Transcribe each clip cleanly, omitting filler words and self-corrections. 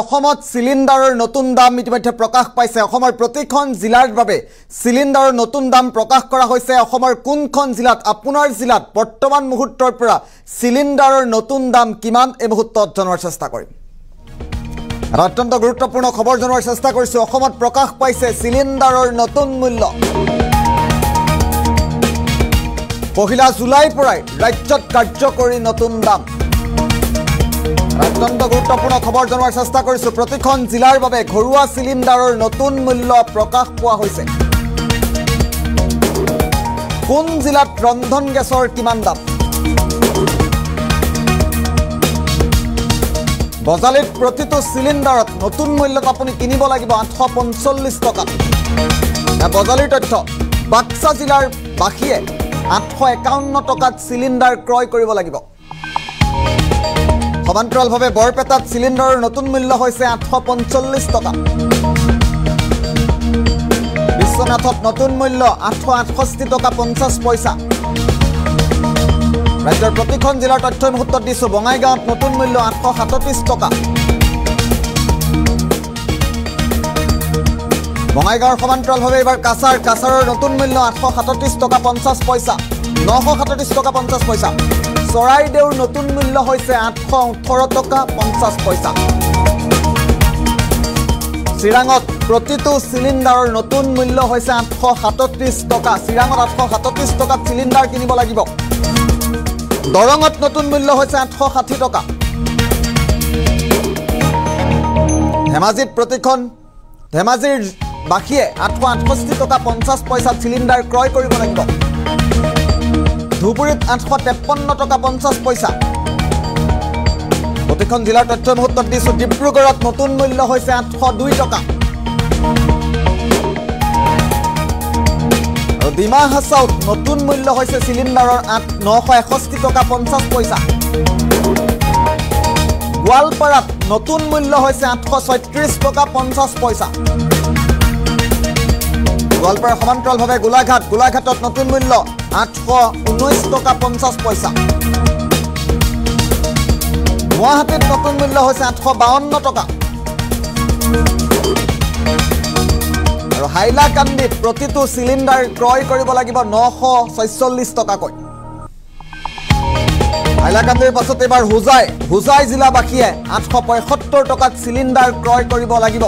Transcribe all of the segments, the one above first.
অসমত সিলিন্ডাৰৰ নতুন দাম ইতিমধ্যে প্ৰকাশ পাইছে। অসমৰ প্ৰতিখন জিলাৰ বাবে সিলিন্ডাৰৰ নতুন দাম প্ৰকাশ কৰা হৈছে। অসমৰ কোনখন জিলাত আপোনাৰ জিলাত বৰ্তমান মুহূৰ্তৰ পৰা সিলিন্ডাৰৰ নতুন দাম কিমান এই মুহূৰ্তত জনাৰ চেষ্টা কৰিম। অত্যন্ত গুৰুত্বপূৰ্ণ খবৰ জনাৰ চেষ্টা কৰিছো। অসমত প্ৰকাশ পাইছে সিলিন্ডাৰৰ নতুন মূল্য। 1 জুলাইৰ পৰাই ৰাজ্যত কাৰ্যকৰী নতুন দাম। অত্যন্ত গুৰুত্বপূৰ্ণ খবৰ জনাৰ চেষ্টা কৰিছো। প্ৰতিখন জিলাৰ বাবে ঘৰুৱা সিলিন্ডাৰৰ নতুন মূল্য প্ৰকাশ পোৱা হৈছে। কোন জিলাত ৰন্ধন গেছৰ কিমান দাম? বজালিত প্ৰতিটো সিলিন্ডাৰত নতুন মূল্যত আপুনি কিনিব লাগিব 845 টকা। বজালিৰ তথ্য, বাক্সা জিলাৰ বাসীয়ে 851 টকাত সিলিন্ডাৰ ক্ৰয় কৰিব লাগিব। সমান্তৰালভাৱে বৰপেটাত সিলিন্ডাৰৰ নতুন মূল্য হৈছে 845 টকা। বিশ্বনাথত নতুন মূল্য 868 টকা 50 পইচা। ৰাজ্যৰ প্ৰতিখন জিলাৰ তথ্য মুহূৰ্তত দিছো। বঙাইগাঁৱত নতুন মূল্য 837 টকা। বঙাইগাঁৱৰ সমান্তৰালভাৱে এইবাৰ কাছাৰৰ নতুন মূল্য 837 টকা 50 পইচা, 937 টকা 50 পইচা। চৰাইদেউৰ নতুন মূল্য হৈছে 818 টকা 50 পইচা। চিৰাঙত প্ৰতিটো সিলিন্ডাৰৰ নতুন মূল্য হৈছে 837 টকা। চিৰাঙত 837 টকাত সিলিন্ডাৰ কিনিব লাগিব। দৰঙত নতুন মূল্য হৈছে 860 টকা। ধেমাজিৰ বাসীয়ে 868 টকা 50 পইচাত সিলিন্ডাৰ ক্ৰয় কৰিব লাগিব। ধুবুৰীত 853 টকা 50 পইচা। প্ৰতিখন জিলাৰ তথ্য মুহূৰ্তত দিছো। ডিব্ৰুগড়ত নতুন মূল্য হৈছে 802 টকা। আৰু ডিমা হাছাওত নতুন মূল্য হৈছে সিলিন্ডাৰৰ 961 টকা 50 পইচা। গোৱালপাৰাত নতুন মূল্য হৈছে 836 টকা 50 পইচা। গোৱালপাৰাৰ সমান্তৰালভাৱে গোলাঘাটত নতুন মূল্য 819 টকা 50 পইচা। গুৱাহাটীত নতুন মূল্য হৈছে 852 টকা। আৰু হাইলাকান্দিত প্ৰতিটো সিলিন্ডাৰ ক্ৰয় কৰিব লাগিব 946 টকাকৈ। হাইলাকান্দিৰ পাছত এইবাৰ হোজাই জিলাবাসীয়ে 875 টকাত সিলিন্ডাৰ ক্ৰয় কৰিব লাগিব।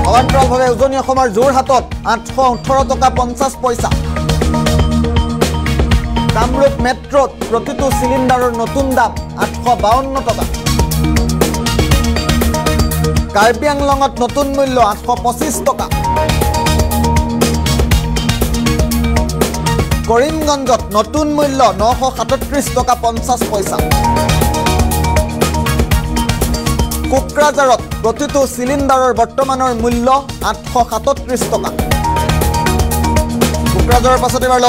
সমান্তৰালভাৱে উজনি অসমৰ যোৰহাটত 818 টকা 50 পইচা। কামৰূপ মেট্ৰত প্ৰতিটো সিলিন্ডাৰৰ নতুন দাম 852 টকা। কাৰ্বি আংলঙত নতুন মূল্য 825 টকা। কৰিমগঞ্জত নতুন মূল্য 937 টকা 50 পইচা। কোকৰাঝাৰত প্ৰতিটো সিলিন্ডাৰৰ বৰ্তমানৰ মূল্য 837 টকা। কোকৰাঝাৰৰ পাছত এবাৰ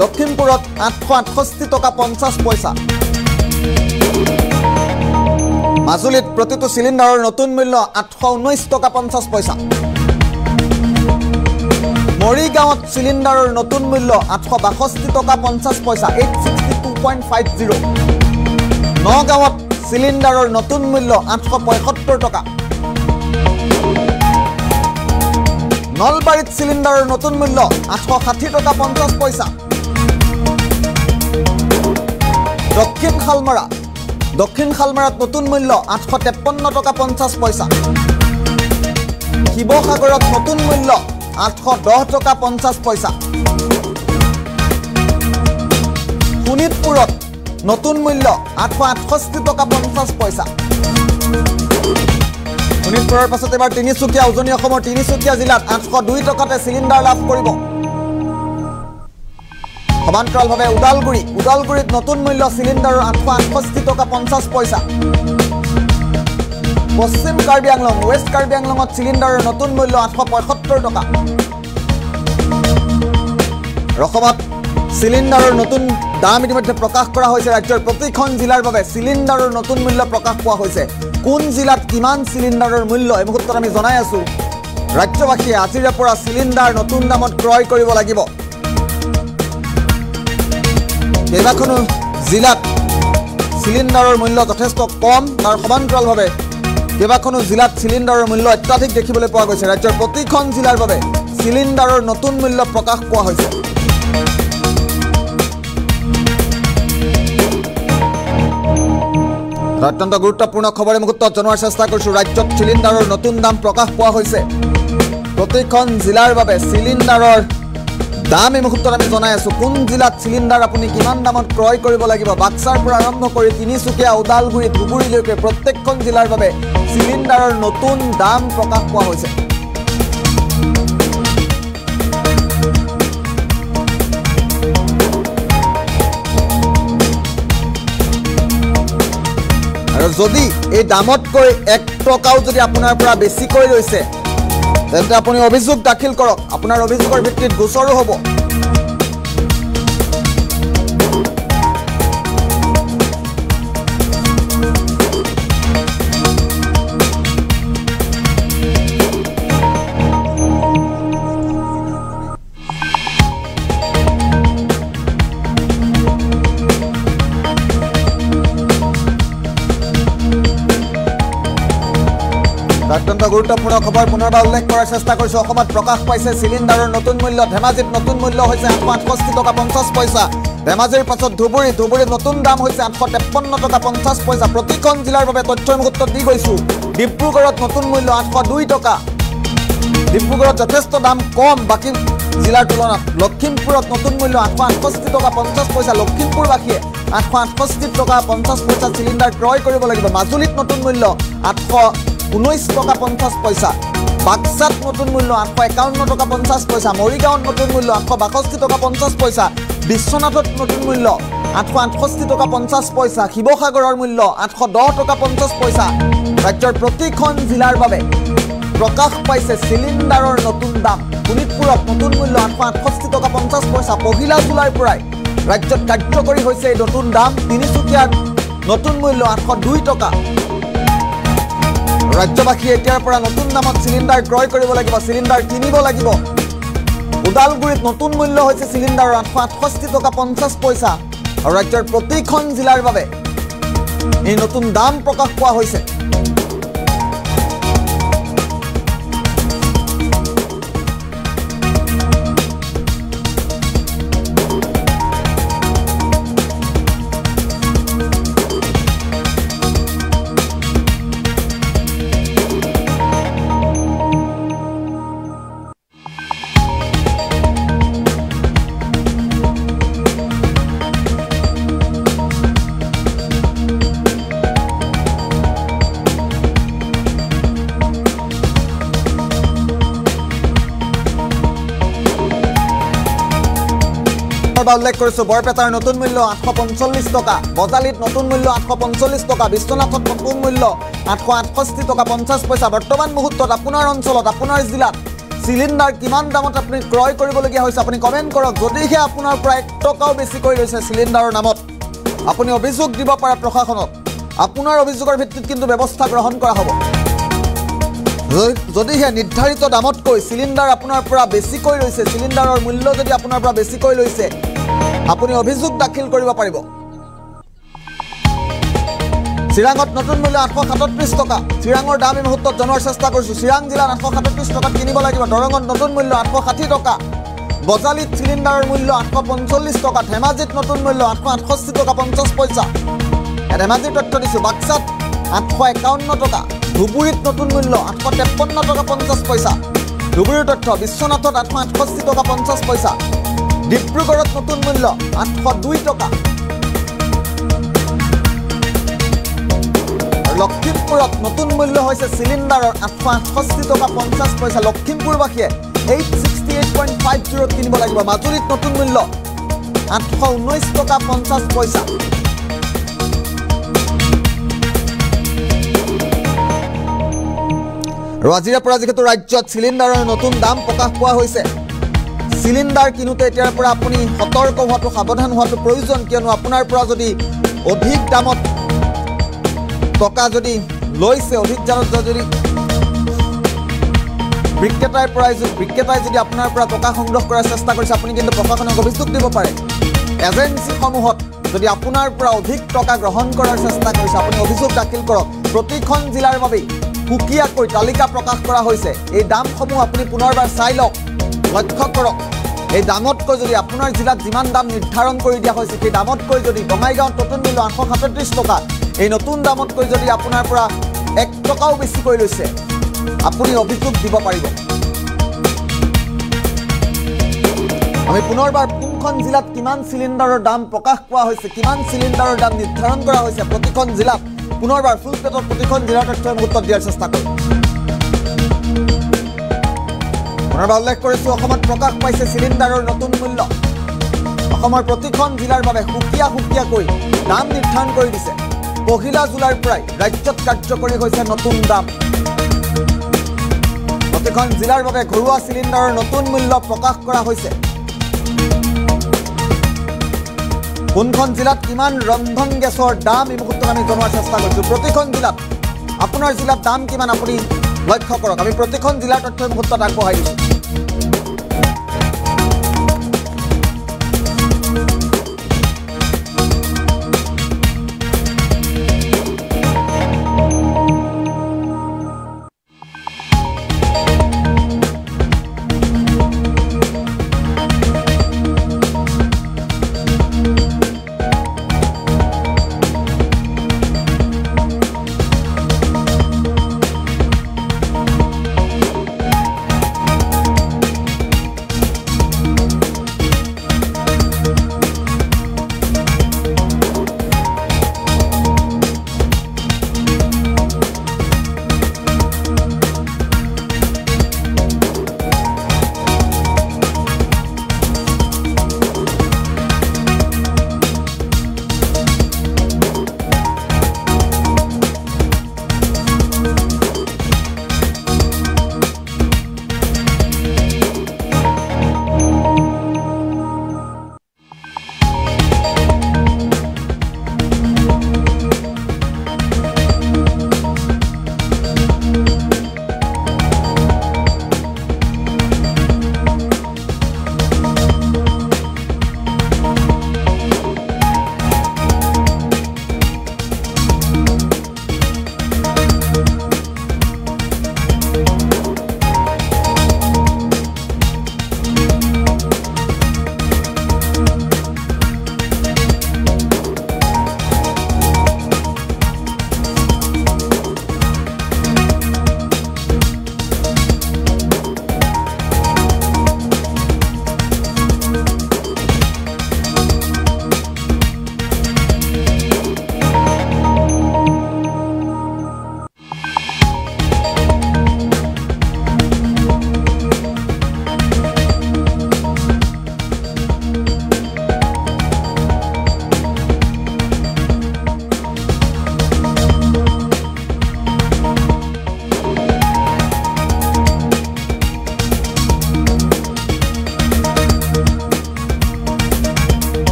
লখিমপুৰত 868 টকা 50 পইচা। মাজুলীত প্ৰতিটো সিলিন্ডাৰৰ নতুন মূল্য 819 টকা 50 পইচা। মৰিগাঁৱত সিলিন্ডাৰৰ নতুন মূল্য 862 টকা 50 পইচা, 862.50। নগাঁৱত সিলিন্ডাৰৰ নতুন মূল্য 875 টকা। নলবাৰীত সিলিন্ডাৰৰ নতুন মূল্য 860 টকা 50 পইচা। দক্ষিণ শালমাৰাত নতুন মূল্য 853 টকা 50 পইচা। শিৱসাগৰত নতুন মূল্য 810 টকা 50 পইচা। শোণিতপুৰত নতুন মূল্য 868 টকা 50 পইচা। শোণিতপুৰৰ পাছত এবাৰ তিনিচুকীয়া, উজনি অসমৰ তিনিচুকীয়া জিলাত 802 টকাতে সিলিন্ডাৰ লাভ কৰিব। সমান্তৰালভাৱে ওদালগুৰিত নতুন মূল্য সিলিন্ডাৰৰ 868 টকা 50 পইচা। পশ্চিম কাৰ্বি আংলং, ৱেষ্ট কাৰ্বি আংলঙত সিলিন্ডাৰৰ নতুন মূল্য 875 টকা। অসমত সিলিন্ডাৰৰ নতুন দাম ইতিমধ্যে প্ৰকাশ কৰা হৈছে। ৰাজ্যৰ প্ৰতিখন জিলাৰ বাবে সিলিন্ডাৰৰ নতুন মূল্য প্ৰকাশ পোৱা হৈছে। কোন জিলাত কিমান সিলিন্ডাৰৰ মূল্য এই মুহূৰ্তত আমি জনাই আছো। ৰাজ্যবাসীয়ে আজিৰে পৰা সিলিন্ডাৰ নতুন দামত ক্ৰয় কৰিব লাগিব। কেইবাখনো জিলাত সিলিন্ডাৰৰ মূল্য যথেষ্ট কম, তাৰ সমান্তৰালভাৱে কেইবাখনো জিলাত চিলিণ্ডাৰৰ মূল্য অত্যাধিক দেখিবলৈ পোৱা গৈছে ৰাজ্যৰ প্ৰতিখন জিলাৰ বাবে চিলিণ্ডাৰৰ নতুন মূল্য প্ৰকাশ পোৱা হৈছে অত্যন্ত গুৰুত্বপূৰ্ণ খবৰ এই মুহূৰ্তত জনোৱাৰ চেষ্টা কৰিছো ৰাজ্যত চিলিণ্ডাৰৰ নতুন দাম প্ৰকাশ পোৱা হৈছে প্ৰতিখন জিলাৰ বাবে চিলিণ্ডাৰৰ দাম এই মুহূৰ্তত আমি জনাই আছো কোন জিলাত চিলিণ্ডাৰ আপুনি কিমান দামত ক্ৰয় কৰিব লাগিব বাক্সাৰ পৰা আৰম্ভ কৰি তিনিচুকীয়া ওদালগুৰি ধুবুৰীলৈকে প্ৰত্যেকখন জিলাৰ বাবে চিলিণ্ডাৰৰ নতুন দাম প্ৰকাশ পোৱা হৈছে আৰু যদি এই দামতকৈ 1 টকাও যদি আপোনাৰ পৰা বেছিকৈ লৈছে তেন্তে আপুনি অভিযোগ দাখিল কৰক আপোনাৰ অভিযোগৰ ভিত্তিত গোচৰো হ'ব অত্যন্ত গুৰুত্বপূৰ্ণ খবৰ পুনৰবাৰ উল্লেখ কৰাৰ চেষ্টা কৰিছো অসমত প্ৰকাশ পাইছে চিলিণ্ডাৰৰ নতুন মূল্য ধেমাজিত নতুন মূল্য হৈছে 868 টকা 50 পইচা ধেমাজিৰ পাছত ধুবুৰীত নতুন দাম হৈছে 853 টকা 50 পইচা প্ৰতিখন জিলাৰ বাবে তথ্যৰ মুহূৰ্তত দি গৈছো ডিব্ৰুগড়ত নতুন মূল্য 802 টকা ডিব্ৰুগড়ত যথেষ্ট দাম কম বাকি জিলাৰ তুলনাত লখিমপুৰত নতুন মূল্য 868 টকা 50 পইচা লখিমপুৰবাসীয়ে 868 টকা 50 পইচা চিলিণ্ডাৰ ক্ৰয় কৰিব লাগিব মাজুলীত নতুন মূল্য 819 টকা 50 পইচা বাক্সাত নতুন মূল্য 851 টকা 50 পইচা মৰিগাঁৱত নতুন মূল্য 862 টকা 50 পইচা বিশ্বনাথত নতুন মূল্য 868 টকা 50 পইচা শিৱসাগৰৰ মূল্য 810 টকা 50 পইচা ৰাজ্যৰ প্ৰতিখন জিলাৰ বাবে প্ৰকাশ পাইছে চিলিণ্ডাৰৰ নতুন দাম শোণিতপুৰত নতুন মূল্য 868 টকা 50 পইচা পহিলা জুলাইৰ পৰাই ৰাজ্যত কাৰ্যকৰী হৈছে এই নতুন দাম তিনিচুকীয়াত নতুন মূল্য 802 টকা ৰাজ্যবাসীয়ে এতিয়াৰ পৰা নতুন দামত চিলিণ্ডাৰ ক্ৰয় কৰিব লাগিব চিলিণ্ডাৰ কিনিব লাগিব ওদালগুৰিত নতুন মূল্য হৈছে চিলিণ্ডাৰৰ 868 টকা 50 পইচা আৰু ৰাজ্যৰ প্ৰতিখন জিলাৰ বাবে এই নতুন দাম প্ৰকাশ পোৱা হৈছে উল্লেখ কৰিছো বৰপেটাৰ নতুন মূল্য 845 টকা বজালিত নতুন মূল্য 845 টকা বিশ্বনাথত নতুন মূল্য 868 টকা 50 পইচা বৰ্তমান মুহূৰ্তত আপোনাৰ অঞ্চলত আপোনাৰ জিলাত চিলিণ্ডাৰ কিমান দামত আপুনি ক্ৰয় কৰিবলগীয়া হৈছে আপুনি কমেন্ট কৰক যদিহে আপোনাৰ পৰা 1 টকাও বেছিকৈ লৈছে চিলিণ্ডাৰৰ নামত আপুনি অভিযোগ দিব পাৰে প্ৰশাসনক আপোনাৰ অভিযোগৰ ভিত্তিত কিন্তু ব্যৱস্থা গ্ৰহণ কৰা হ'ব যদিহে নিৰ্ধাৰিত দামতকৈ চিলিণ্ডাৰ আপোনাৰ পৰা বেছিকৈ লৈছে চিলিণ্ডাৰৰ মূল্য যদি আপোনাৰ পৰা বেছিকৈ লৈছে আপুনি অভিযোগ দাখিল কৰিব পাৰিব চিৰাঙত নতুন মূল্য 837 টকা চিৰাঙৰ দাম এই মুহূৰ্তত জনোৱাৰ চেষ্টা কৰিছো চিৰাং জিলাত 837 টকাত কিনিব লাগিব দৰঙত নতুন মূল্য 860 টকা বজালিত চিলিণ্ডাৰৰ মূল্য 845 টকা ধেমাজিত নতুন মূল্য 868 টকা 50 পইচা ধেমাজিৰ তথ্য দিছো বাক্সাত 851 টকা ধুবুৰীত নতুন মূল্য 853 টকা 50 পইচা ধুবুৰীৰ তথ্য বিশ্বনাথত 868 টকা 50 পইচা ডিব্ৰুগড়ত নতুন মূল্য 802 টকা লখিমপুৰত নতুন মূল্য হৈছে চিলিণ্ডাৰৰ 868 টকা 50 পইচা লখিমপুৰবাসীয়ে 868.50 কিনিব লাগিব মাজুলীত নতুন মূল্য 819 টকা 50 পইচা আৰু আজিৰে পৰা যেহেতু ৰাজ্যত চিলিণ্ডাৰৰ নতুন দাম প্ৰকাশ পোৱা হৈছে চিলিণ্ডাৰ কিনুতে এতিয়াৰ পৰা আপুনি সতৰ্ক হোৱাটো সাৱধান হোৱাটো প্ৰয়োজন কিয়নো আপোনাৰ পৰা যদি অধিক দামত টকা যদি লৈছে অধিক দামত যদি বিক্ৰেতাই যদি আপোনাৰ পৰা টকা সংগ্ৰহ কৰাৰ চেষ্টা কৰিছে আপুনি কিন্তু প্ৰশাসনক অভিযোগ দিব পাৰে এজেন্সিসমূহত যদি আপোনাৰ পৰা অধিক টকা গ্ৰহণ কৰাৰ চেষ্টা কৰিছে আপুনি অভিযোগ দাখিল কৰক প্ৰতিখন জিলাৰ বাবে সুকীয়াকৈ তালিকা প্ৰকাশ কৰা হৈছে এই দামসমূহ আপুনি পুনৰবাৰ চাই লওক লক্ষ্য কৰক এই দামতকৈ যদি আপোনাৰ জিলাত যিমান দাম নিৰ্ধাৰণ কৰি দিয়া হৈছে সেই দামতকৈ যদি বঙাইগাঁৱত নতুন মূল্য 837 টকা এই নতুন দামতকৈ যদি আপোনাৰ পৰা 1 টকাও বেছি কৰি লৈছে আপুনি অভিযোগ দিব পাৰিব আমি পুনৰবাৰ কোনখন জিলাত কিমান সিলিণ্ডাৰৰ দাম প্ৰকাশ কৰা হৈছে কিমান সিলিণ্ডাৰৰ দাম নিৰ্ধাৰণ কৰা হৈছে প্ৰতিখন জিলাত পুনৰবাৰ ফুল পেটৰ প্ৰতিখন জিলাৰ তথ্যৰ মুহূৰ্তত দিয়াৰ চেষ্টা কৰিম পুনৰবাৰ উল্লেখ কৰিছোঁ অসমত প্ৰকাশ পাইছে সিলিণ্ডাৰৰ নতুন মূল্য অসমৰ প্ৰতিখন জিলাৰ বাবে সুকীয়াকৈ দাম নিৰ্ধাৰণ কৰি দিছে পহিলা জুলাইৰ পৰাই ৰাজ্যত কাৰ্যকৰী হৈছে নতুন দাম প্ৰতিখন জিলাৰ বাবে ঘৰুৱা সিলিণ্ডাৰৰ নতুন মূল্য প্ৰকাশ কৰা হৈছে কোনখন জিলাত কিমান ৰন্ধন গেছৰ দাম এই মুহূৰ্তত আমি জনোৱাৰ চেষ্টা কৰিছোঁ প্ৰতিখন জিলাত আপোনাৰ জিলাত দাম কিমান আপুনি লক্ষ্য কৰক আমি প্ৰতিখন জিলাৰ তথ্য মুহূৰ্তত আগবঢ়াই দিছোঁ